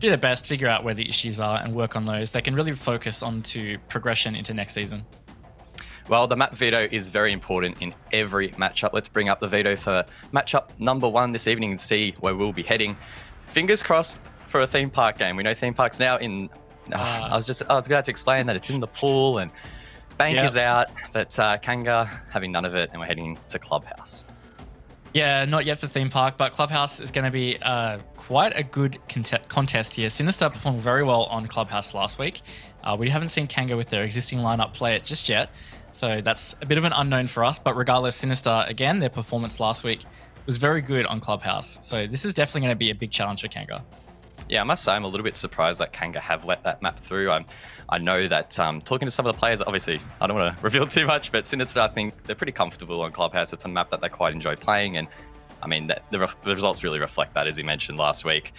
do their best, figure out where the issues are and work on those, they can really focus on to progression into next season. Well, the map veto is very important in every matchup. Let's bring up the veto for matchup number 1 this evening and see where we'll be heading. Fingers crossed for a theme park game. We know theme park's now in... I was about to explain that it's in the pool and Bank is out, but Kanga having none of it, and we're heading to Clubhouse. Yeah, not yet for theme park, but Clubhouse is going to be quite a good contest here. Sinister performed very well on Clubhouse last week. We haven't seen Kanga with their existing lineup play it just yet, so that's a bit of an unknown for us. But regardless, Sinister, again, their performance last week was very good on Clubhouse. So this is definitely going to be a big challenge for Kanga. Yeah, I must say I'm a little bit surprised that Kanga have let that map through. I know that talking to some of the players, obviously, I don't want to reveal too much, but Sinister, I think they're pretty comfortable on Clubhouse. It's a map that they quite enjoy playing, and I mean, the results really reflect that, as you mentioned last week.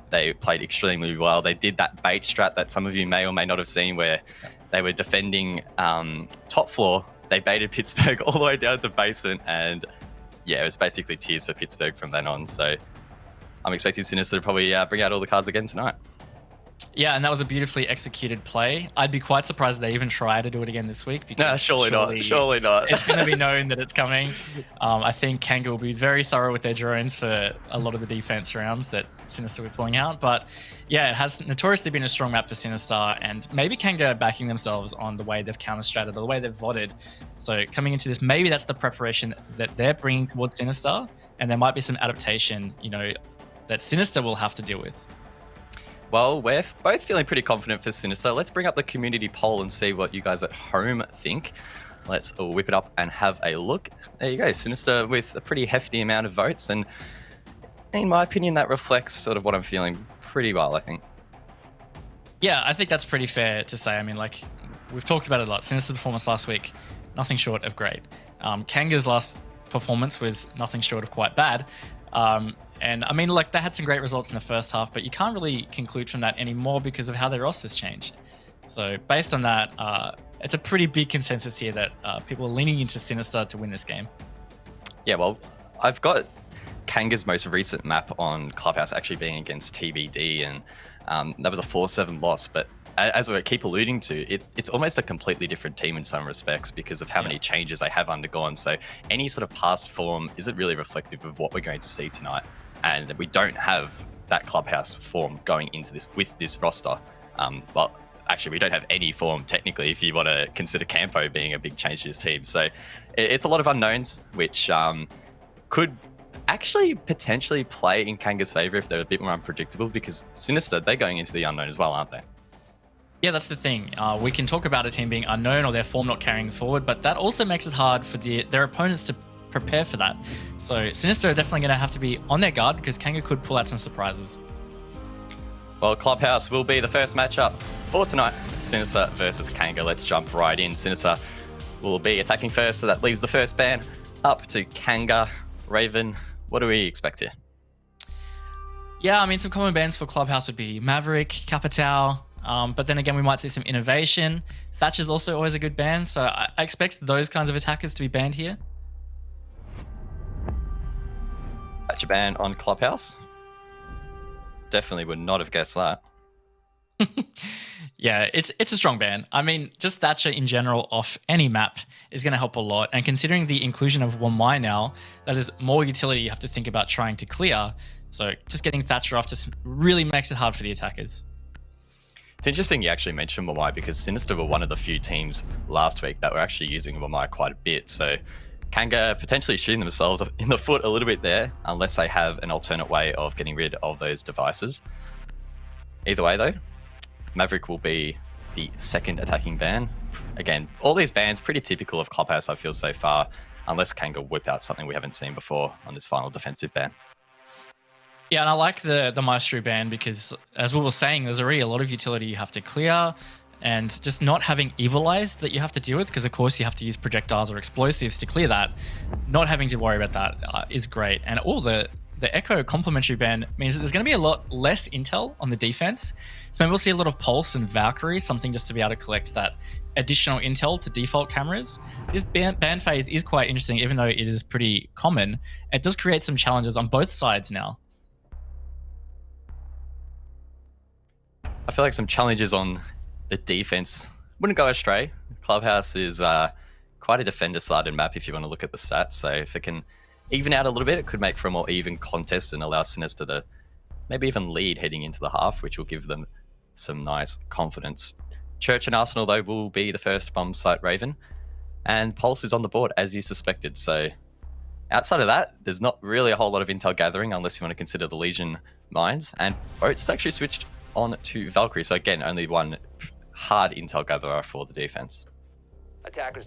They played extremely well. They did that bait strat that some of you may or may not have seen, where they were defending top floor. They baited Pittsburgh all the way down to basement, and yeah, it was basically tears for Pittsburgh from then on. So I'm expecting Sinister to probably bring out all the cards again tonight. Yeah, and that was a beautifully executed play. I'd be quite surprised if they even try to do it again this week. Because no, surely not. It's going to be known that it's coming. I think Kanga will be very thorough with their drones for a lot of the defense rounds that Sinister will be pulling out. But yeah, it has notoriously been a strong map for Sinister, and maybe Kanga backing themselves on the way they've counter-stratted or the way they've VODed. So coming into this, maybe that's the preparation that they're bringing towards Sinister, and there might be some adaptation, that Sinister will have to deal with. Well, we're both feeling pretty confident for Sinister. Let's bring up the community poll and see what you guys at home think. Let's whip it up and have a look. There you go, Sinister with a pretty hefty amount of votes. And in my opinion, that reflects sort of what I'm feeling pretty well, I think. Yeah, I think that's pretty fair to say. I mean, like, we've talked about it a lot. Sinister's performance last week, nothing short of great. Kanga's last performance was nothing short of quite bad. And I mean, like, they had some great results in the first half, but you can't really conclude from that anymore because of how their roster's changed. So based on that, it's a pretty big consensus here that people are leaning into Sinister to win this game. Yeah, well, I've got Kanga's most recent map on Clubhouse actually being against TBD, and that was a 4-7 loss. But as we keep alluding to, it's almost a completely different team in some respects because of how many changes they have undergone. So any sort of past form isn't really reflective of what we're going to see tonight. And we don't have that Clubhouse form going into this with this roster. Well, actually, we don't have any form technically if you want to consider Campo being a big change to this team. So it's a lot of unknowns, which could actually potentially play in Kanga's favor if they're a bit more unpredictable, because Sinister, they're going into the unknown as well, aren't they? Yeah, that's the thing. We can talk about a team being unknown or their form not carrying forward, but that also makes it hard for their opponents to prepare for that. So Sinister are definitely going to have to be on their guard because Kanga could pull out some surprises. Well, Clubhouse will be the first matchup for tonight. Sinister versus Kanga. Let's jump right in. Sinister will be attacking first, so that leaves the first ban up to Kanga. Raven, what do we expect here? Yeah, I mean, some common bans for Clubhouse would be Maverick, Capitao, but then again, we might see some innovation. Thatcher's also always a good ban, so I expect those kinds of attackers to be banned here. Thatcher ban on Clubhouse. Definitely would not have guessed that. Yeah, it's a strong ban. I mean, just Thatcher in general off any map is going to help a lot. And considering the inclusion of Wamai now, that is more utility you have to think about trying to clear. So just getting Thatcher off just really makes it hard for the attackers. It's interesting you actually mentioned Wamai, because Sinister were one of the few teams last week that were actually using Wamai quite a bit. So Kanga potentially shooting themselves in the foot a little bit there, unless they have an alternate way of getting rid of those devices. Either way though, Maverick will be the second attacking ban. Again, all these bans pretty typical of Clubhouse, I feel, so far, unless Kanga whip out something we haven't seen before on this final defensive ban. Yeah, and I like the Maestro ban because, as we were saying, there's already a lot of utility you have to clear, and just not having Evil Eyes that you have to deal with, because of course you have to use projectiles or explosives to clear that. Not having to worry about that is great. And all the Echo complementary ban means that there's going to be a lot less intel on the defense. So maybe we'll see a lot of Pulse and Valkyrie, something just to be able to collect that additional intel to default cameras. This ban phase is quite interesting, even though it is pretty common. It does create some challenges on both sides now. I feel like some challenges on the defense wouldn't go astray. Clubhouse is quite a defender-sided map if you want to look at the stats. So if it can even out a little bit, it could make for a more even contest and allow Sinister to maybe even lead heading into the half, which will give them some nice confidence. Church and Arsenal, though, will be the first bomb site Raven. And Pulse is on the board, as you suspected. So outside of that, there's not really a whole lot of intel gathering unless you want to consider the Legion mines. And Boats actually switched on to Valkyrie. So again, only one hard intel gatherer for the defense.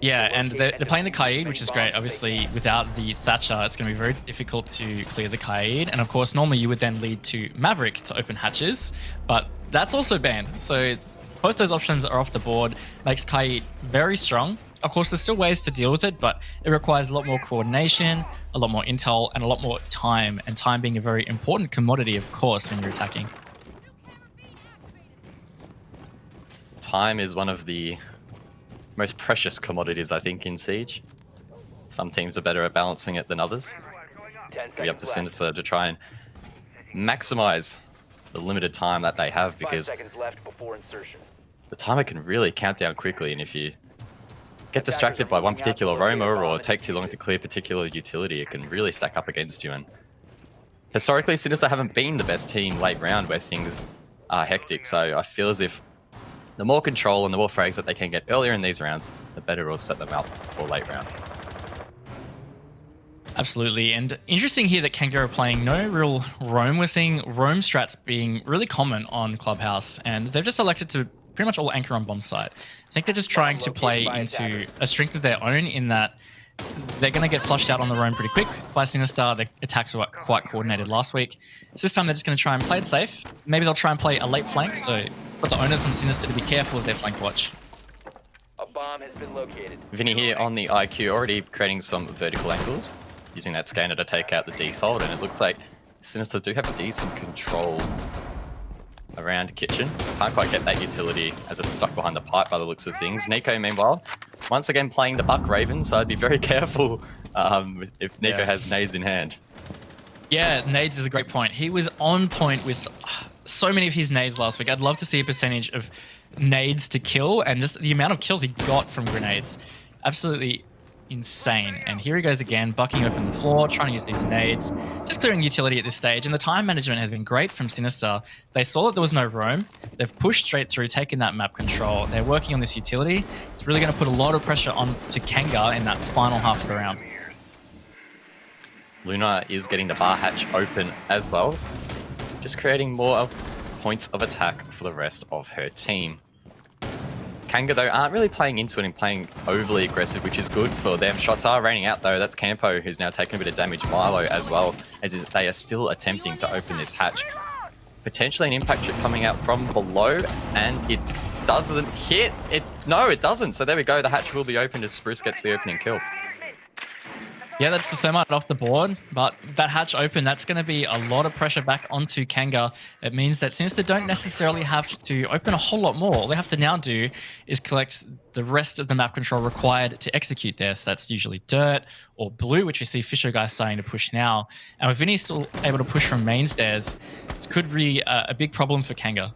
Yeah, and they're playing the Kaid, which is great. Obviously, without the Thatcher, it's going to be very difficult to clear the Kaid. And of course, normally you would then lead to Maverick to open hatches, but that's also banned. So both those options are off the board. Makes Kaid very strong. Of course, there's still ways to deal with it, but it requires a lot more coordination, a lot more intel, and a lot more time. And time being a very important commodity, of course, when you're attacking. Time is one of the most precious commodities, I think, in Siege. Some teams are better at balancing it than others. It'll be up to Sinister to try and maximize the limited time that they have, because the timer can really count down quickly, and if you get distracted by one particular roamer or take too long to clear particular utility, it can really stack up against you. And historically, Sinister haven't been the best team late round where things are hectic, so I feel as if the more control and the more frags that they can get earlier in these rounds, the better it'll set them up for late round. Absolutely, and interesting here that Kanga are playing no real roam. We're seeing roam strats being really common on Clubhouse, and they've just elected to pretty much all anchor on bomb site. I think they're just trying to play into a strength of their own in that they're going to get flushed out on the roam pretty quick by Sinister. The attacks were quite coordinated last week. So this time they're just going to try and play it safe. Maybe they'll try and play a late flank, so put the onus on Sinister to be careful of their flank watch. A bomb has been located. Vinny here on the IQ, already creating some vertical angles, using that scanner to take out the default, and it looks like Sinister do have decent control around kitchen. Can't quite get that utility as it's stuck behind the pipe by the looks of things. Nico, meanwhile, once again playing the Buck Raven, so I'd be very careful if Nico has nades in hand. Yeah, nades is a great point. He was on point with so many of his nades last week. I'd love to see a percentage of nades to kill, and just the amount of kills he got from grenades. Absolutely insane. And here he goes again, bucking open the floor, trying to use these nades, just clearing utility at this stage. And the time management has been great from Sinister. They saw that there was no roam. They've pushed straight through, taken that map control. They're working on this utility. It's really going to put a lot of pressure on to Kanga in that final half of the round. Luna is getting the bar hatch open as well, just creating more points of attack for the rest of her team. Kanga, though, aren't really playing into it and playing overly aggressive, which is good for them. Shots are raining out, though. That's Campo, who's now taking a bit of damage. Milo as well, as they are still attempting to open this hatch. Potentially an impact shot coming out from below, and it doesn't hit. No, it doesn't. So there we go. The hatch will be opened as Spruce gets the opening kill. Yeah, that's the thermite off the board, but that hatch open, that's going to be a lot of pressure back onto Kanga. It means that Sinister don't necessarily have to open a whole lot more. All they have to now do is collect the rest of the map control required to execute there. So that's usually dirt or blue, which we see Fisher guys starting to push now. And with Vinny still able to push from main stairs, this could be a big problem for Kanga.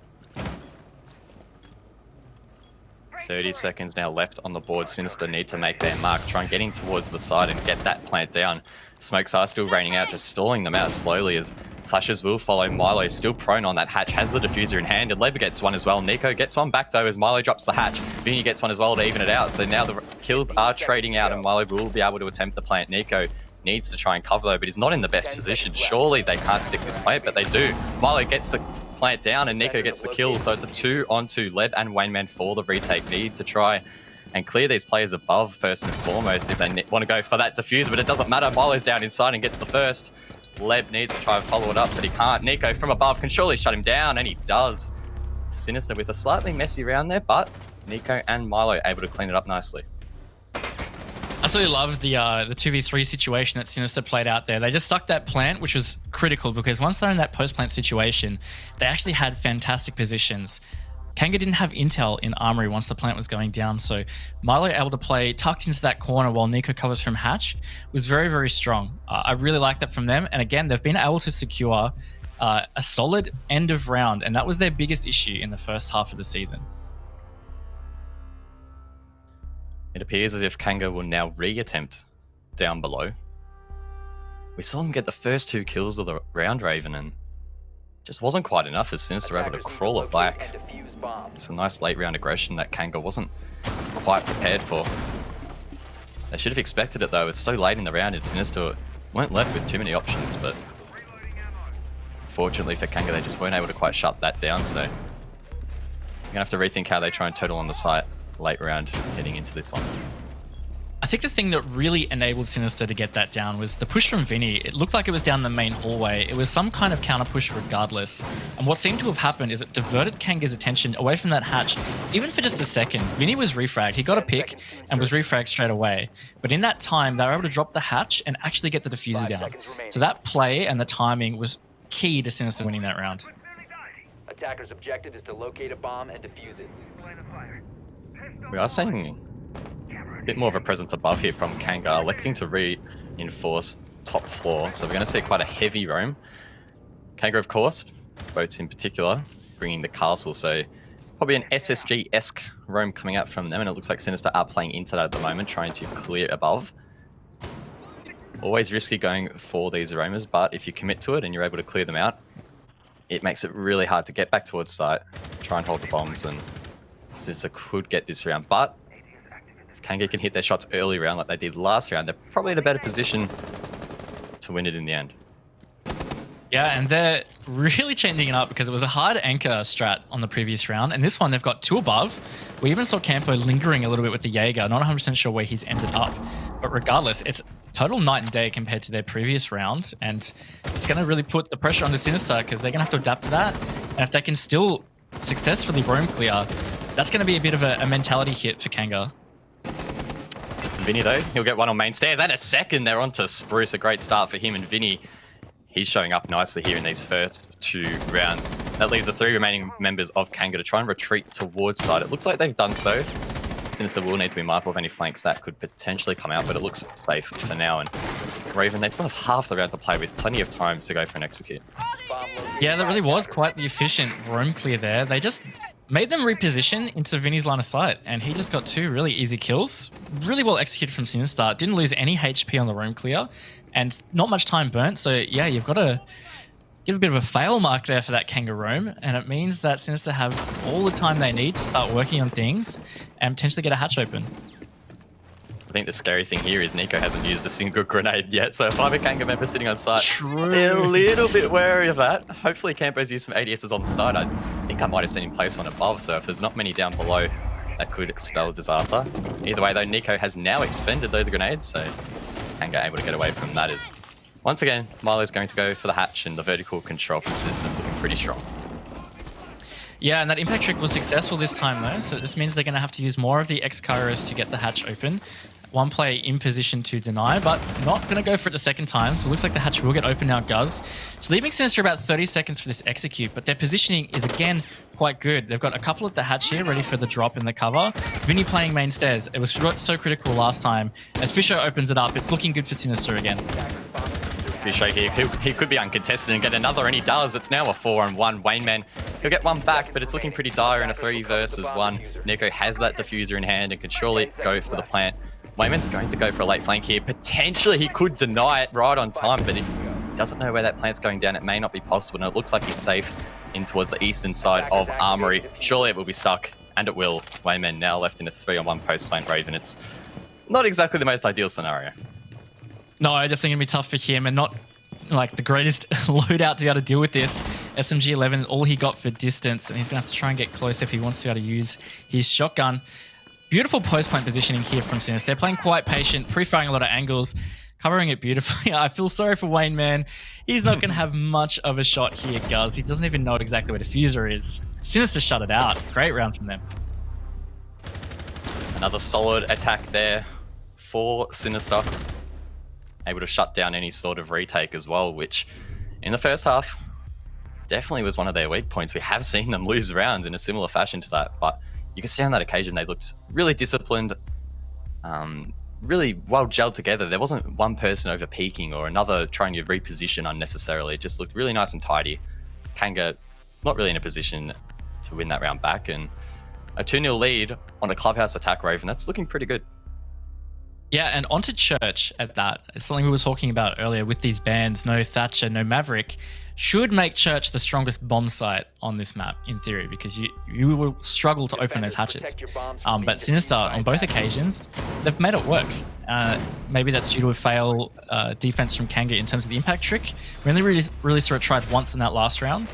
30 seconds now left on the board. Sinister need to make their mark, try and getting towards the side and get that plant down. Smokes are still raining out, just stalling them out slowly as flashes will follow. Milo still prone on that hatch, has the diffuser in hand, and Leb gets one as well. Nico gets one back though as Milo drops the hatch. Vinny gets one as well to even it out. So now the kills are trading out and Milo will be able to attempt the plant. Nico needs to try and cover though, but he's not in the best position. Surely they can't stick this plant, but they do. Milo gets the plant down and Nico gets the kill, so it's a 2-on-2 Leb and Wayneman for the retake. Need to try and clear these players above first and foremost if they want to go for that diffuser, but it doesn't matter. Milo's down inside and gets the first. Leb needs to try and follow it up, but he can't. Nico from above can surely shut him down, and he does. Sinister with a slightly messy round there, but Nico and Milo able to clean it up nicely. I absolutely love the 2v3 situation that Sinister played out there. They just stuck that plant, which was critical because once they're in that post-plant situation, they actually had fantastic positions. Kanga didn't have intel in Armory once the plant was going down, so Milo able to play tucked into that corner while Nico covers from Hatch was very, very strong. I really like that from them, and again, they've been able to secure a solid end of round, and that was their biggest issue in the first half of the season. It appears as if Kanga will now re-attempt down below. We saw him get the first 2 kills of the round, Raven, and just wasn't quite enough as Sinister were able to crawl it back. It's a nice late round aggression that Kanga wasn't quite prepared for. They should have expected it though. It's so late in the round and Sinister weren't left with too many options, but fortunately for Kanga, they just weren't able to quite shut that down, so you're gonna have to rethink how they try and total on the site late round heading into this one. I think the thing that really enabled Sinister to get that down was the push from Vinny. It looked like it was down the main hallway. It was some kind of counter push regardless. And what seemed to have happened is it diverted Kanga's attention away from that hatch, even for just a second. Vinny was refragged. He got a pick and was refragged straight away. But in that time, they were able to drop the hatch and actually get the diffuser down. So that play and the timing was key to Sinister winning that round. Attacker's objective is to locate a bomb and defuse it. We are seeing a bit more of a presence above here from Kanga, electing to reinforce top floor. So we're going to see quite a heavy roam. Kanga, of course, boats in particular, bringing the castle. So probably an SSG-esque roam coming out from them. And it looks like Sinister are playing into that at the moment, trying to clear above. Always risky going for these roamers, but if you commit to it and you're able to clear them out, it makes it really hard to get back towards site, try and hold the bombs, and Sinister could get this round. But if Kanga can hit their shots early round like they did last round, they're probably in a better position to win it in the end. Yeah, and they're really changing it up because it was a hard anchor strat on the previous round, and this one they've got 2 above. We even saw Campo lingering a little bit with the Jaeger, not 100% sure where he's ended up. But regardless, it's total night and day compared to their previous round, and it's going to really put the pressure on the Sinister because they're going to have to adapt to that. And if they can still successfully roam clear, that's going to be a bit of a mentality hit for Kanga. Vinny though, he'll get one on main stairs, and a second they're on to Spruce. A great start for him, and Vinny, he's showing up nicely here in these first 2 rounds. That leaves the 3 remaining members of Kanga to try and retreat towards side. It looks like they've done so. Sinister will need to be mindful of any flanks that could potentially come out, but it looks safe for now. And Raven, they still have half the round to play with, plenty of time to go for an execute. Yeah, that really was quite the efficient roam clear there. They just made them reposition into Vinny's line of sight, and he just got 2 really easy kills. Really well executed from Sinister. Didn't lose any HP on the roam clear, and not much time burnt. So yeah, you've got to give a bit of a fail mark there for that Kanga roam, and it means that Sinister have all the time they need to start working on things and potentially get a hatch open. I think the scary thing here is Nico hasn't used a single grenade yet, so if I'm a Kanga member sitting on site, True. a little bit wary of that. Hopefully Campo's used some ADSs on the side. I think I might have seen him place one above, so if there's not many down below, that could spell disaster. Either way though, Nico has now expended those grenades, so Kanga able to get away from that. Is once again, Milo's going to go for the hatch, and the vertical control from Sinister's looking pretty strong. Yeah, and that impact trick was successful this time though, so this means they're going to have to use more of the X-Kairos to get the hatch open. One player in position to deny, but not going to go for it the second time, so it looks like the hatch will get open now, Guz. So leaving Sinister about 30 seconds for this execute, but their positioning is again quite good. They've got a couple at the hatch here ready for the drop in the cover. Vinny playing main stairs. It was so critical last time. As Fisher opens it up, it's looking good for Sinister again. Fisher here, he could be uncontested and get another, and he does. It's now a 4-on-1. Wayneman, he'll get one back, but it's looking pretty dire in a 3 versus 1. Nico has that diffuser in hand and can surely go for the plant. Wayman's going to go for a late flank here. Potentially he could deny it right on time, but if he doesn't know where that plant's going down, it may not be possible. And it looks like he's safe in towards the eastern side of Armory. Surely it will be stuck, and it will. Wayman now left in a 3-on-1 post-plant Raven. It's not exactly the most ideal scenario. No, definitely going to be tough for him, and not like the greatest loadout to be able to deal with this. SMG-11, all he got for distance, and he's going to have to try and get close if he wants to be able to use his shotgun. Beautiful post-plant positioning here from Sinister. They're playing quite patient, pre-firing a lot of angles, covering it beautifully. I feel sorry for Wayne, man. He's not going to have much of a shot here, Guz. He doesn't even know exactly where diffuser is. Sinister shut it out. Great round from them. Another solid attack there for Sinister. Able to shut down any sort of retake as well, which in the first half definitely was one of their weak points. We have seen them lose rounds in a similar fashion to that, but you can see on that occasion they looked really disciplined, really well gelled together. There wasn't one person over peaking or another trying to reposition unnecessarily. It just looked really nice and tidy. Kanga not really in a position to win that round back, and a 2-0 lead on a Clubhouse attack Raven, that's looking pretty good. Yeah, and onto Church at that. It's something we were talking about earlier with these bans, no Thatcher, no Maverick, should make Church the strongest bomb site on this map, in theory, because you will struggle to open those hatches. But Sinister, on both occasions, they've made it work. Maybe that's due to a fail defense from Kanga in terms of the impact trick. We only really saw it tried once in that last round,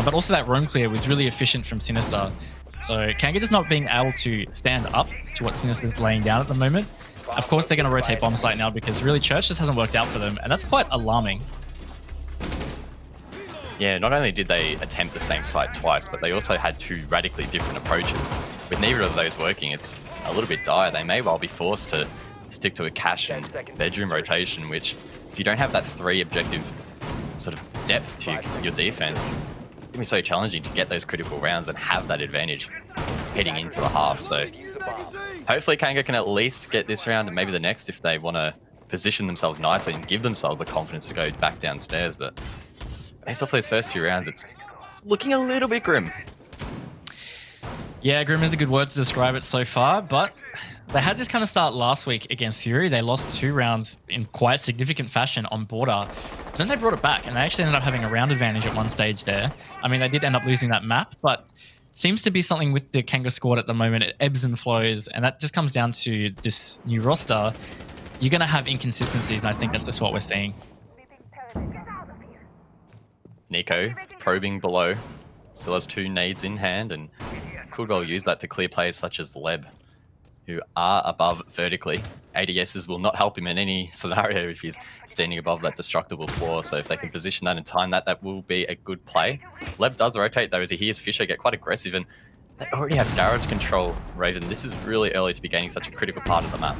but also that roam clear was really efficient from Sinister. So Kanga just not being able to stand up to what Sinister's laying down at the moment. Of course, they're going to rotate bomb site now because really Church just hasn't worked out for them, and that's quite alarming. Yeah, not only did they attempt the same site twice, but they also had two radically different approaches. With neither of those working, it's a little bit dire. They may well be forced to stick to a cash and bedroom rotation, which, if you don't have that 3 objective sort of depth to your defense, it's going to be so challenging to get those critical rounds and have that advantage heading into the half. So hopefully Kanga can at least get this round and maybe the next if they want to position themselves nicely and give themselves the confidence to go back downstairs. But based off those first few rounds, it's looking a little bit grim. Yeah, grim is a good word to describe it so far, but they had this kind of start last week against Fury. They lost 2 rounds in quite significant fashion on border. But then they brought it back, and they actually ended up having a round advantage at one stage there. I mean, they did end up losing that map, but seems to be something with the Kanga squad at the moment. It ebbs and flows, and that just comes down to this new roster. You're going to have inconsistencies, and I think that's just what we're seeing. Nico probing below, still has 2 nades in hand, and could well use that to clear players such as Leb, who are above vertically. ADSs will not help him in any scenario if he's standing above that destructible floor, so if they can position that and time that, that will be a good play. Leb does rotate though as he hears Fisher get quite aggressive, and they already have garage control, Raven. This is really early to be gaining such a critical part of the map.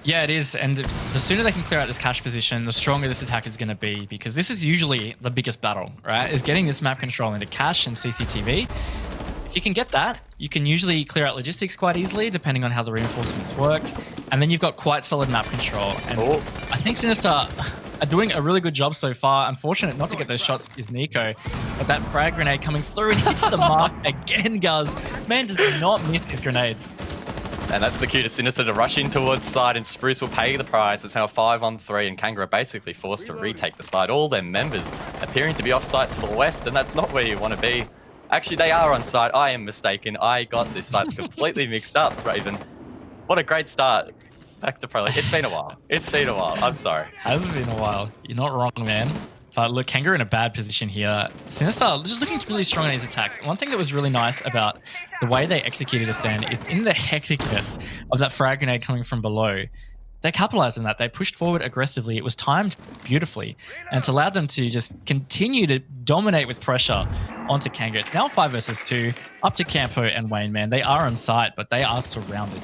Yeah, it is, and the sooner they can clear out this cash position, the stronger this attack is going to be, because this is usually the biggest battle, right? Is getting this map control into cash and CCTV. If you can get that, you can usually clear out logistics quite easily, depending on how the reinforcements work, and then you've got quite solid map control. And I think Sinister are doing a really good job so far. Unfortunate not to get those shots is Nico, but that frag grenade coming through and hits the mark again, Guz. This man does not miss his grenades. And that's the cue to Sinister to rush in towards side, and Spruce will pay the price. It's now 5-on-3, and Kanga are basically forced to retake the side. All their members appearing to be off site to the west, and that's not where you want to be. Actually, they are on site. I am mistaken. I got this site completely mixed up, Raven. What a great start. Back to Pro League. It's been a while. It's been a while. I'm sorry. Has been a while. You're not wrong, man. But look, Kanga in a bad position here. Sinister just looking really strong on his attacks. One thing that was really nice about the way they executed this then is in the hecticness of that frag grenade coming from below, they capitalized on that. They pushed forward aggressively. It was timed beautifully, and it's allowed them to just continue to dominate with pressure onto Kanga. It's now 5 versus 2, up to Campo and Wayne, man. They are on site, but they are surrounded.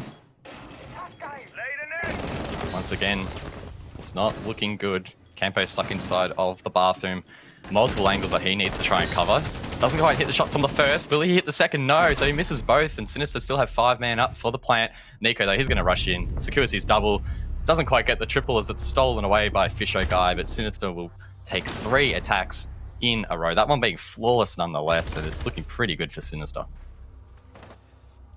Once again, it's not looking good. Campo's stuck inside of the bathroom. Multiple angles that he needs to try and cover. Doesn't quite hit the shots on the first. Will he hit the second? No. So he misses both, and Sinister still have 5-man up for the plant. Nico, though, he's going to rush in. Secures his double. Doesn't quite get the triple as it's stolen away by Fisho Guy, but Sinister will take 3 attacks in a row. That one being flawless nonetheless, and it's looking pretty good for Sinister.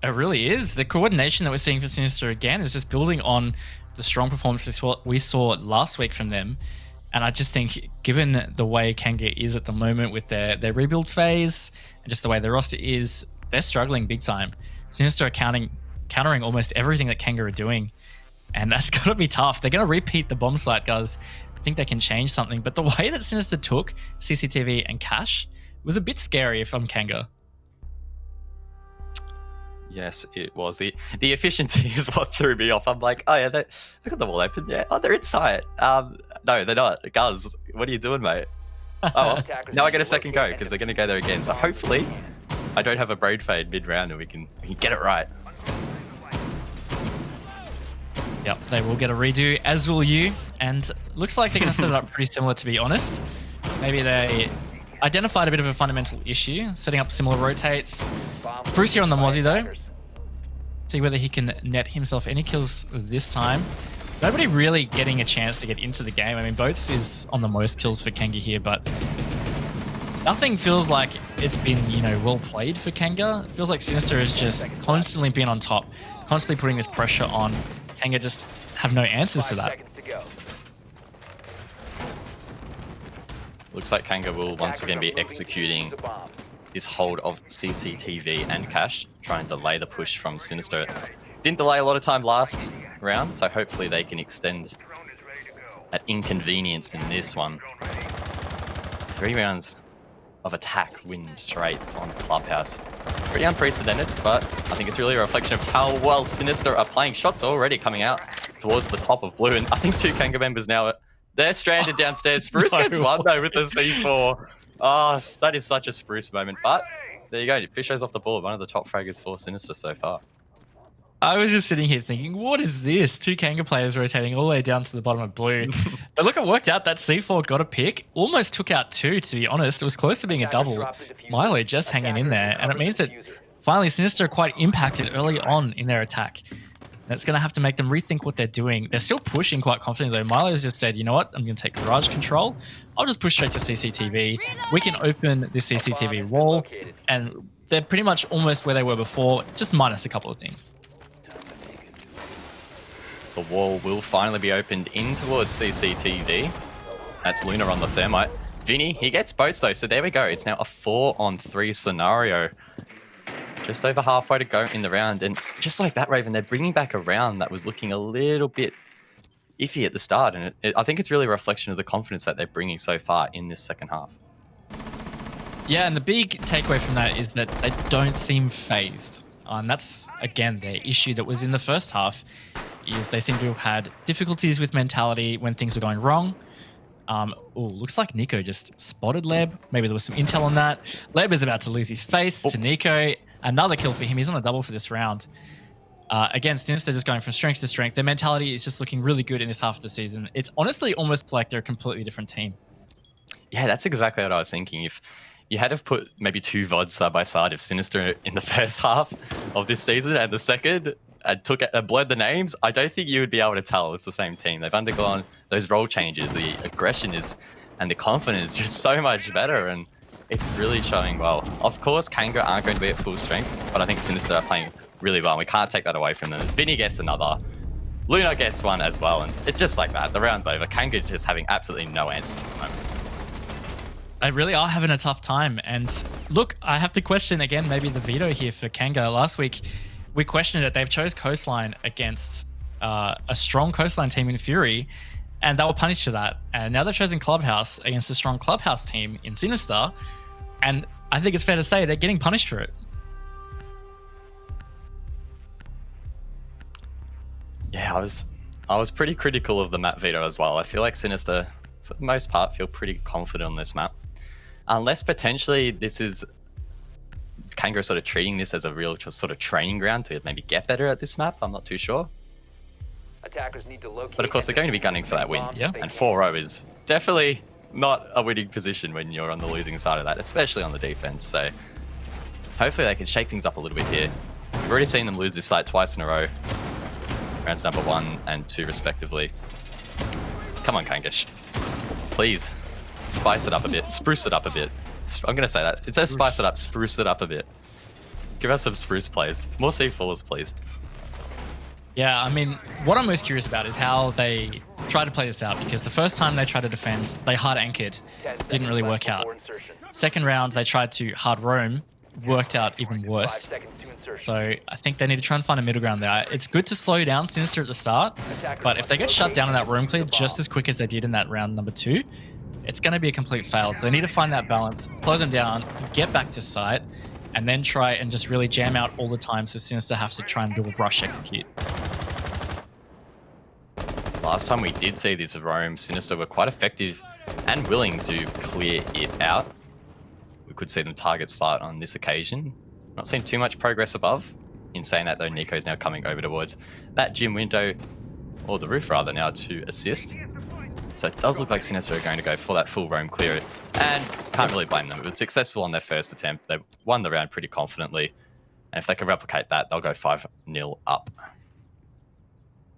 It really is. The coordination that we're seeing for Sinister again is just building on the strong performances we saw last week from them. And I just think, given the way Kanga is at the moment with their rebuild phase and just the way their roster is, they're struggling big time. Sinister are countering almost everything that Kanga are doing. And that's got to be tough. They're going to repeat the bomb site, guys. I think they can change something. But the way that Sinister took CCTV and cash was a bit scary if I'm Kanga. Yes, it was. The efficiency is what threw me off. I'm like, oh yeah, they got the wall open. Yeah, oh, they're inside. No, they're not. Guz, what are you doing, mate? Oh, well, now I get a second go because they're going to go there again. So hopefully I don't have a braid fade mid-round and we can get it right. Yep, they will get a redo, as will you. And looks like they're going to set it up pretty similar, to be honest. Maybe they identified a bit of a fundamental issue, setting up similar rotates. Bruce here on the Mozzie, though. See whether he can net himself any kills this time. Nobody really getting a chance to get into the game. I mean, Boats is on the most kills for Kanga here, but nothing feels like it's been, well played for Kanga. It feels like Sinister has just constantly been on top, constantly putting this pressure on. Kanga just have no answers to 5 that. seconds to go. Looks like Kanga will once again be executing The bomb. his hold of CCTV and cash, trying to delay the push from Sinister. Didn't delay a lot of time last round, so hopefully they can extend that inconvenience in this one. 3 rounds of attack win straight on Clubhouse. Pretty unprecedented, but I think it's really a reflection of how well Sinister are playing. Shots already coming out towards the top of blue, and I think 2 Kanga members now, they're stranded downstairs. Spruce gets one though with the C4. Oh, that is such a Spruce moment, but there you go. Fisho's off the board, one of the top fraggers for Sinister so far. I was just sitting here thinking, what is this? 2 Kanga players rotating all the way down to the bottom of blue. But look, it worked out. That C4 got a pick. Almost took out 2, to be honest. It was close to being a double. Milo just hanging in there. And it means that finally Sinister are quite impacted early on in their attack. That's going to have to make them rethink what they're doing. They're still pushing quite confidently, though. Milo's just said, you know what? I'm going to take garage control. I'll just push straight to CCTV. We can open this CCTV wall. And they're pretty much almost where they were before, just minus a couple of things. The wall will finally be opened in towards CCTV. That's Luna on the thermite. Vinny, he gets boats though, so there we go. It's now a 4-on-3 scenario. Just over halfway to go in the round, and just like that, Raven, they're bringing back a round that was looking a little bit iffy at the start, and I think it's really a reflection of the confidence that they're bringing so far in this second half. Yeah, and the big takeaway from that is that they don't seem phased. And that's, again, their issue that was in the first half, is they seem to have had difficulties with mentality when things were going wrong. Looks like Nico just spotted Leb. Maybe there was some intel on that. Leb is about to lose his face to Nico. Another kill for him. He's on a double for this round. Again, Sinister just going from strength to strength. Their mentality is just looking really good in this half of the season. It's honestly almost like they're a completely different team. Yeah, that's exactly what I was thinking. If you had to put maybe 2 VODs side by side of Sinister in the first half of this season and the second, and blurred the names, I don't think you would be able to tell it's the same team. They've undergone those role changes. The aggression and the confidence is just so much better, and it's really showing well. Of course, Kanga aren't going to be at full strength, but I think Sinister are playing really well. We can't take that away from them. As Vinny gets another, Luna gets one as well, and it's just like that. The round's over. Kanga just having absolutely no answers at the moment. They really are having a tough time. And look, I have to question again, maybe the veto here for Kanga. Last week, we questioned it. They've chose Coastline against a strong Coastline team in Fury, and they were punished for that. And now they've chosen Clubhouse against a strong Clubhouse team in Sinister, and I think it's fair to say they're getting punished for it. Yeah, I was pretty critical of the map veto as well. I feel like Sinister, for the most part, feel pretty confident on this map. Unless potentially this is Kanga sort of treating this as a real sort of training ground to maybe get better at this map. I'm not too sure. Attackers need to locate. But of course, they're going to be gunning for that win. Yeah. And 4-0 is definitely not a winning position when you're on the losing side of that, especially on the defense. So hopefully they can shake things up a little bit here. We've already seen them lose this site twice in a row. Rounds number 1 and 2 respectively. Come on, Kangish. Please, spice it up a bit. Spruce it up a bit. I'm going to say that. It says spice it up, spruce it up a bit. Give us some spruce plays. More C4s, please. Yeah, I mean, what I'm most curious about is how they try to play this out, because the first time they tried to defend, they hard anchored. Didn't really work out. Second round, they tried to hard roam. Worked out even worse. So I think they need to try and find a middle ground there. It's good to slow down Sinister at the start, but if they get shut down in that room clear just as quick as they did in that round number 2, it's going to be a complete fail. So they need to find that balance, slow them down, get back to site, and then try and just really jam out all the time so Sinister have to try and double brush execute. Last time we did see this roam, Sinister were quite effective and willing to clear it out. We could see them target site on this occasion. Not seeing too much progress above. In saying that though, Nico's now coming over towards that gym window, or the roof rather, now to assist. So it does look like Sinister are going to go for that full roam clear, and can't really blame them. It was successful on their first attempt. They won the round pretty confidently, and if they can replicate that, they'll go 5-0 up.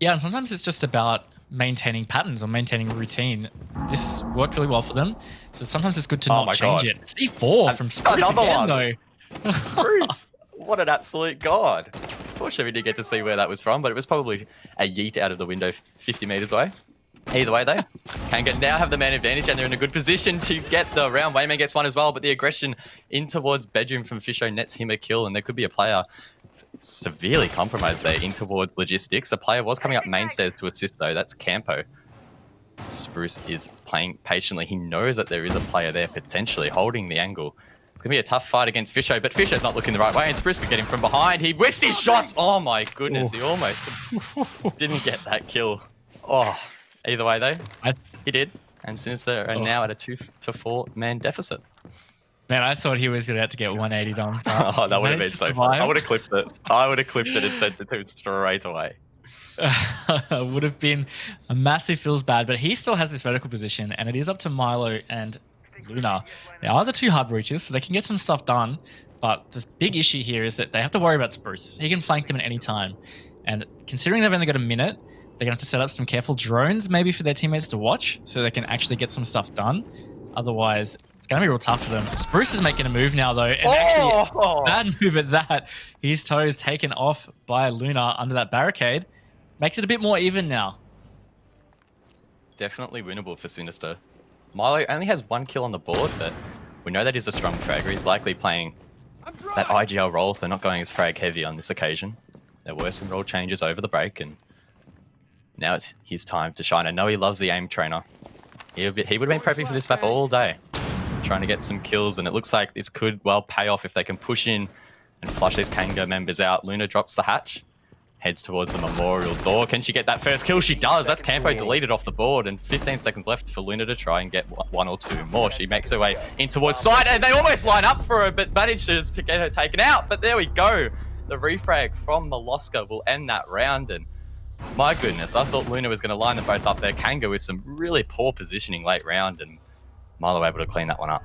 Yeah, and sometimes it's just about maintaining patterns or maintaining routine. This worked really well for them. So sometimes it's good to Oh not my change God. it. C4 from Spruce Another again, one. though. Spruce, what an absolute god. Unfortunately, we didn't get to see where that was from, but it was probably a yeet out of the window 50 meters away. Either way, though, Kanga now have the man advantage, and they're in a good position to get the round. Wayman gets one as well, but the aggression in towards bedroom from Fisho nets him a kill, and there could be a player severely compromised there in towards logistics. A player was coming up main stairs to assist, though. That's Campo. Spruce is playing patiently. He knows that there is a player there potentially holding the angle. It's going to be a tough fight against Fisho, but Fisho's not looking the right way, and Spruce could get him from behind. He whiffs his shots. Oh my goodness, he almost didn't get that kill. Oh, either way though, he did. And Sinister are now at a 2-4 man deficit. Man, I thought he was going to have to get 180 done. Oh, that would have been so fun. I would have clipped it. I would have clipped it and sent it to him straight away. Would have been a massive feels bad, but he still has this vertical position, and it is up to Milo and Luna. They are the two hard breaches, so they can get some stuff done, but the big issue here is that they have to worry about Spruce. He can flank them at any time, and considering they've only got a minute, they're going to have to set up some careful drones maybe for their teammates to watch so they can actually get some stuff done. Otherwise, it's going to be real tough for them. Spruce is making a move now, though, and actually, bad move at that. His toe is taken off by Luna under that barricade. Makes it a bit more even now. Definitely winnable for Sinister. Milo only has 1 kill on the board, but we know that he's a strong fragger. He's likely playing that IGL role, so not going as frag heavy on this occasion. There were some role changes over the break, and now it's his time to shine. I know he loves the aim trainer. He would have been prepping for this map all day, trying to get some kills, and it looks like this could well pay off if they can push in and flush these Kanga members out. Luna drops the hatch, heads towards the memorial door. Can she get that first kill? She does. That's Campo deleted off the board, and 15 seconds left for Luna to try and get 1 or 2 more. She makes her way in towards side, and they almost line up for her, but manages to get her taken out. But there we go. The refrag from Molosca will end that round, and my goodness, I thought Luna was going to line them both up there. Kanga with some really poor positioning late round, and Milo able to clean that one up.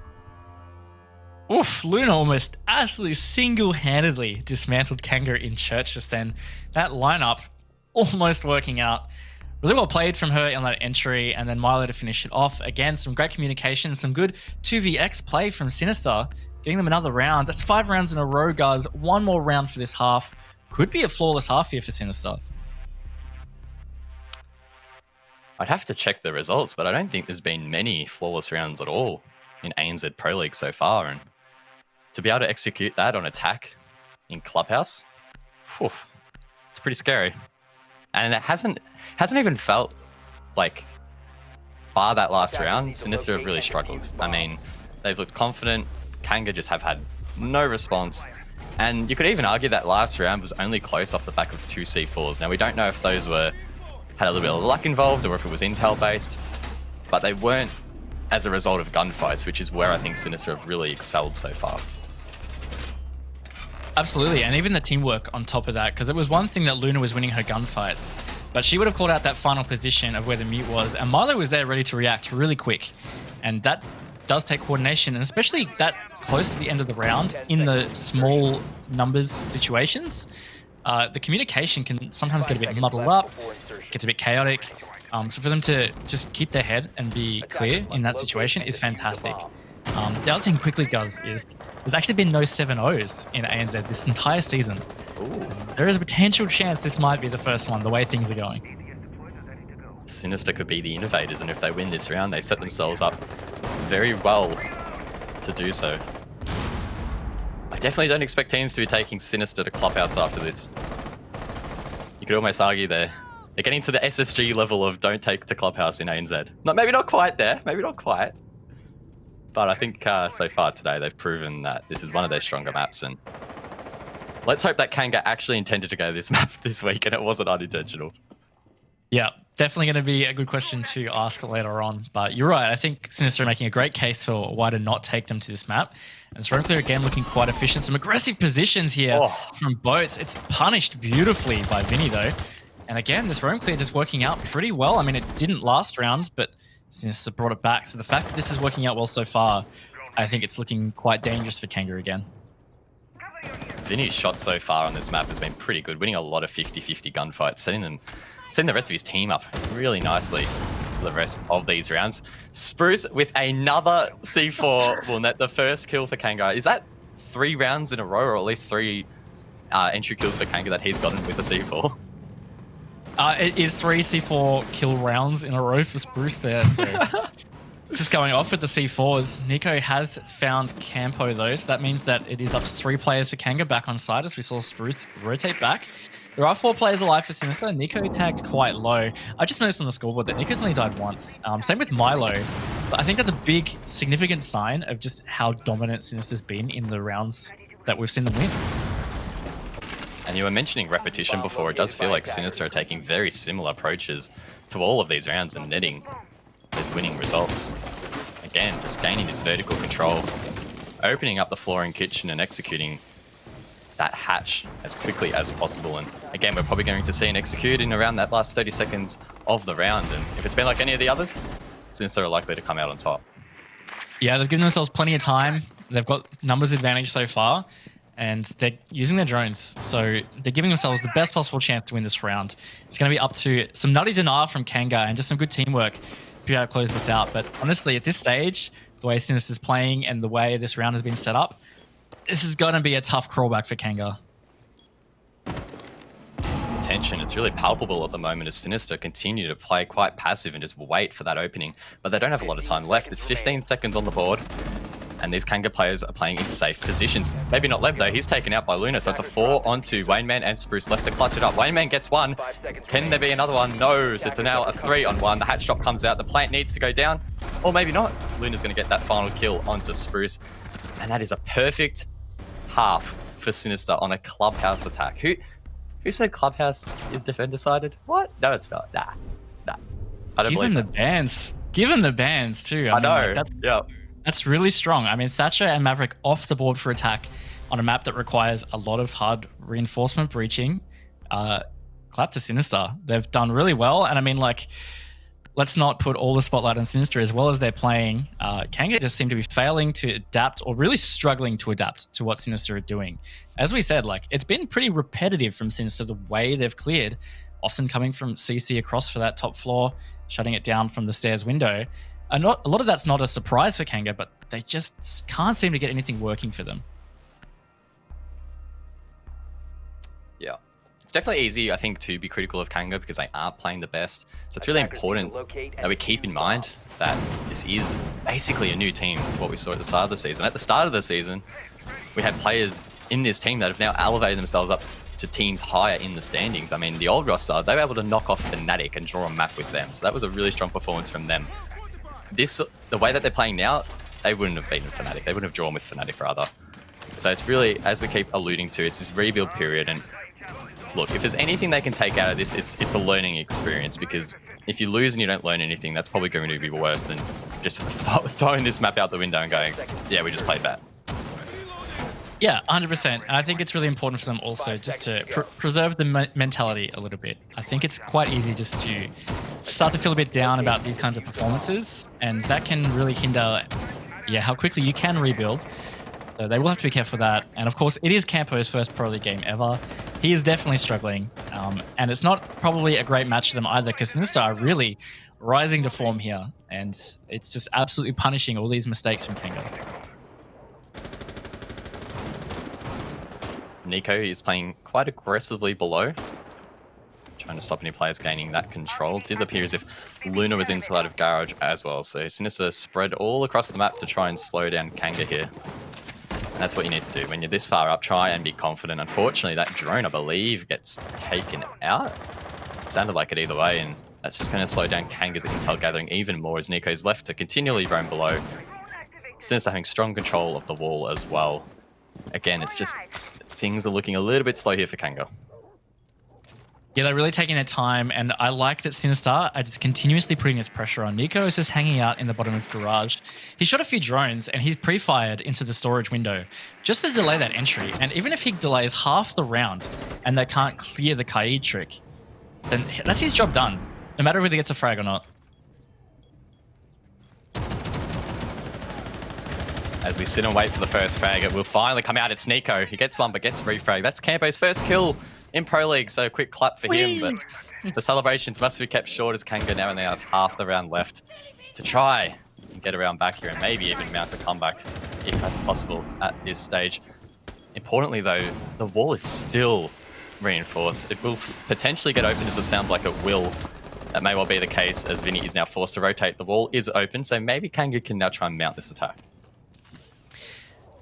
Oof, Luna almost absolutely single-handedly dismantled Kanga in church just then. That lineup almost working out. Really well played from her on that entry, and then Milo to finish it off. Again, some great communication, some good 2vx play from Sinister, getting them another round. That's 5 rounds in a row, guys. 1 more round for this half. Could be a flawless half here for Sinister. I'd have to check the results, but I don't think there's been many flawless rounds at all in ANZ Pro League so far, and to be able to execute that on attack in Clubhouse, whew, it's pretty scary. And it hasn't even felt like, bar that last round, Sinister have really struggled. I mean, they've looked confident. Kanga just have had no response. And you could even argue that last round was only close off the back of 2 C4s. Now, we don't know if those had a little bit of luck involved or if it was intel based, but they weren't as a result of gunfights, which is where I think Sinister have really excelled so far. Absolutely, and even the teamwork on top of that, because it was one thing that Luna was winning her gunfights, but she would have called out that final position of where the mute was, and Milo was there ready to react really quick, and that does take coordination, and especially that close to the end of the round in the small numbers situations. The communication can sometimes get a bit muddled up, gets a bit chaotic. So for them to just keep their head and be clear in that situation is fantastic. The other thing quickly, guys, is there's actually been no 7-0s in ANZ this entire season. There is a potential chance this might be the first one, the way things are going. Sinister could be the innovators, and if they win this round, they set themselves up very well to do so. I definitely don't expect teams to be taking Sinister to Clubhouse after this. You could almost argue they're getting to the SSG level of don't take to Clubhouse in ANZ. Maybe not quite there, maybe not quite. But I think so far today they've proven that this is one of their stronger maps, and let's hope that Kanga actually intended to go this map this week and it wasn't unintentional. Yeah, definitely going to be a good question to ask later on. But you're right. I think Sinister are making a great case for why to not take them to this map. And it's Clear again looking quite efficient. Some aggressive positions here from Boats. It's punished beautifully by Vinny, though. And again, this roam clear just working out pretty well. I mean, it didn't last round, but Sinister brought it back. So the fact that this is working out well so far, I think it's looking quite dangerous for Kanga again. Vinny's shot so far on this map has been pretty good, winning a lot of 50-50 gunfights, setting the rest of his team up really nicely. the rest of these rounds. Spruce with another C4 will net the first kill for Kanga. Is that 3 rounds in a row, or at least 3 entry kills for Kanga that he's gotten with the C4? It is 3 C4 kill rounds in a row for Spruce there. So just going off with the C4s. Nico has found Campo though, so that means that it is up to 3 players for Kanga back on side as we saw Spruce rotate back. There are 4 players alive for Sinister. Nico tagged quite low. I just noticed on the scoreboard that Nico's only died once. Same with Milo. So I think that's a big, significant sign of just how dominant Sinister's been in the rounds that we've seen them win. And you were mentioning repetition before. It does feel like Sinister are taking very similar approaches to all of these rounds and netting those winning results. Again, just gaining this vertical control, opening up the floor in kitchen and executing that hatch as quickly as possible. And again, we're probably going to see an execute in around that last 30 seconds of the round. And if it's been like any of the others, Sinister are likely to come out on top. Yeah, they've given themselves plenty of time. They've got numbers advantage so far, and they're using their drones. So they're giving themselves the best possible chance to win this round. It's going to be up to some nutty denial from Kanga and just some good teamwork to be able to close this out. But honestly, at this stage, the way Sinister's playing and the way this round has been set up, this is going to be a tough crawlback for Kanga. Tension, it's really palpable at the moment as Sinister continue to play quite passive and just wait for that opening. But they don't have a lot of time left. It's 15 seconds on the board. And these Kanga players are playing in safe positions. Maybe not Lev though, he's taken out by Luna. So it's a 4 onto Wayneman and Spruce left to clutch it up. Wayneman gets 1. Can there be another one? No. So it's now a 3 on 1. The hatch drop comes out. The plant needs to go down. Or maybe not. Luna's going to get that final kill onto Spruce. And that is a perfect half for Sinister on a Clubhouse attack. Who said Clubhouse is defender-sided? What? No, it's not. Nah. I don't believe that. Given the bans too. I know. Like, that's really strong. I mean, Thatcher and Maverick off the board for attack on a map that requires a lot of hard reinforcement breaching. Clap to Sinister. They've done really well. And I mean, like, let's not put all the spotlight on Sinister as well as they're playing. Kanga just seem to be failing to adapt or really struggling to adapt to what Sinister are doing. As we said, like, it's been pretty repetitive from Sinister, the way they've cleared, often coming from CC across for that top floor, shutting it down from the stairs window. A lot of that's not a surprise for Kanga, but they just can't seem to get anything working for them. Yeah. It's definitely easy, I think, to be critical of Kanga because they aren't playing the best. So it's really important that we keep in mind that this is basically a new team to what we saw at the start of the season. At the start of the season, we had players in this team that have now elevated themselves up to teams higher in the standings. I mean, the old roster, they were able to knock off Fnatic and draw a map with them. So that was a really strong performance from them. The way that they're playing now, they wouldn't have beaten Fnatic. They wouldn't have drawn with Fnatic, rather. So it's really, as we keep alluding to, it's this rebuild period. And look, if there's anything they can take out of this, it's a learning experience. Because if you lose and you don't learn anything, that's probably going to be worse than just throwing this map out the window and going, yeah, we just played bad. Yeah, 100%. And I think it's really important for them also just to preserve the mentality a little bit. I think it's quite easy just to start to feel a bit down about these kinds of performances, and that can really hinder how quickly you can rebuild. So they will have to be careful of that. And of course, it is Campo's first Pro League game ever. He is definitely struggling. And it's not probably a great match for them either, because Sinister are really rising to form here. And it's just absolutely punishing all these mistakes from Kanga. Nico is playing quite aggressively below, trying to stop any players gaining that control. It did appear as if Luna was inside of Garage as well, so Sinister spread all across the map to try and slow down Kanga here. And that's what you need to do. When you're this far up, try and be confident. Unfortunately, that drone, I believe, gets taken out. It sounded like it either way, and that's just going to slow down Kanga's intel gathering even more as Nico's left to continually roam below. Sinister having strong control of the wall as well. Again, it's just things are looking a little bit slow here for Kanga. Yeah, they're really taking their time, and I like that Sinister are just continuously putting this pressure on. Nico is just hanging out in the bottom of Garage. He shot a few drones, and he's pre-fired into the storage window just to delay that entry. And even if he delays half the round and they can't clear the Kaid trick, then that's his job done, no matter whether he gets a frag or not. As we sit and wait for the first frag, it will finally come out. It's Nico. He gets one, but gets refrag. That's Campo's first kill in Pro League, so quick clap for him. But The celebrations must be kept short as Kanga now only have half the round left to try and get around back here and maybe even mount a comeback if that's possible at this stage. Importantly though, the wall is still reinforced. It will potentially get open as it sounds like it will. That may well be the case as Vinny is now forced to rotate. The wall is open, so maybe Kanga can now try and mount this attack.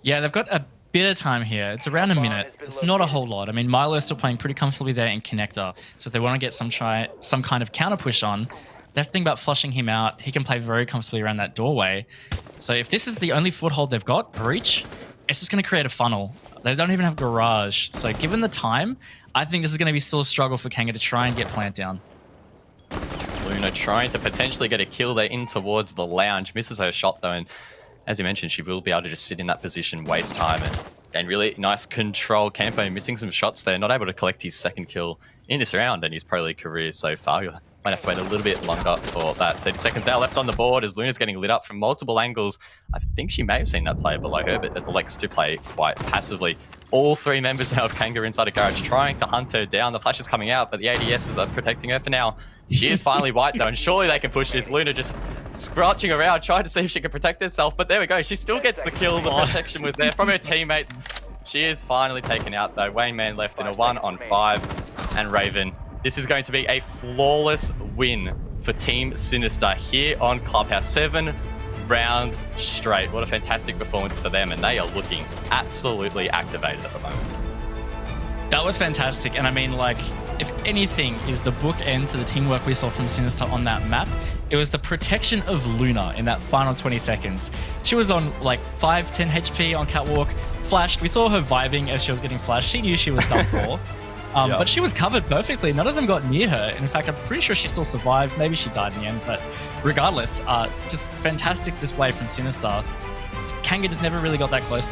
Yeah, they've got a bit of time here. It's around a minute. It's not a whole lot. I mean, Milo's still playing pretty comfortably there in connector. So if they want to get some kind of counter push on, they have to think about flushing him out. He can play very comfortably around that doorway. So if this is the only foothold they've got, breach, it's just going to create a funnel. They don't even have garage. So given the time, I think this is going to be still a struggle for Kanga to try and get plant down. Luna trying to potentially get a kill there in towards the lounge. Misses her shot though, and as you mentioned, she will be able to just sit in that position, waste time, and really nice control. Campo missing some shots there, not able to collect his second kill in this round and his Pro League career so far. Might have to wait a little bit longer for that. 30 seconds now left on the board as Luna's getting lit up from multiple angles. I think she may have seen that player below her, but elects to play quite passively. All three members now of Kanga inside a garage trying to hunt her down. The flash is coming out, but the ADSs are protecting her for now. She is finally white though, and surely they can push this. Luna just scratching around, trying to see if she can protect herself, but there we go. She still gets the kill. The protection was there from her teammates. She is finally taken out though. Wayne Man left in a 1-on-5, and Raven. This is going to be a flawless win for Team Sinister here on Clubhouse. 7 rounds straight. What a fantastic performance for them, and they are looking absolutely activated at the moment. That was fantastic, and I mean, like, if anything is the bookend to the teamwork we saw from Sinister on that map, it was the protection of Luna in that final 20 seconds. She was on like 5-10 HP on Catwalk, flashed. We saw her vibing as she was getting flashed. She knew she was done for. But she was covered perfectly. None of them got near her. In fact, I'm pretty sure she still survived. Maybe she died in the end, but regardless, just fantastic display from Sinister. Kanga just never really got that close.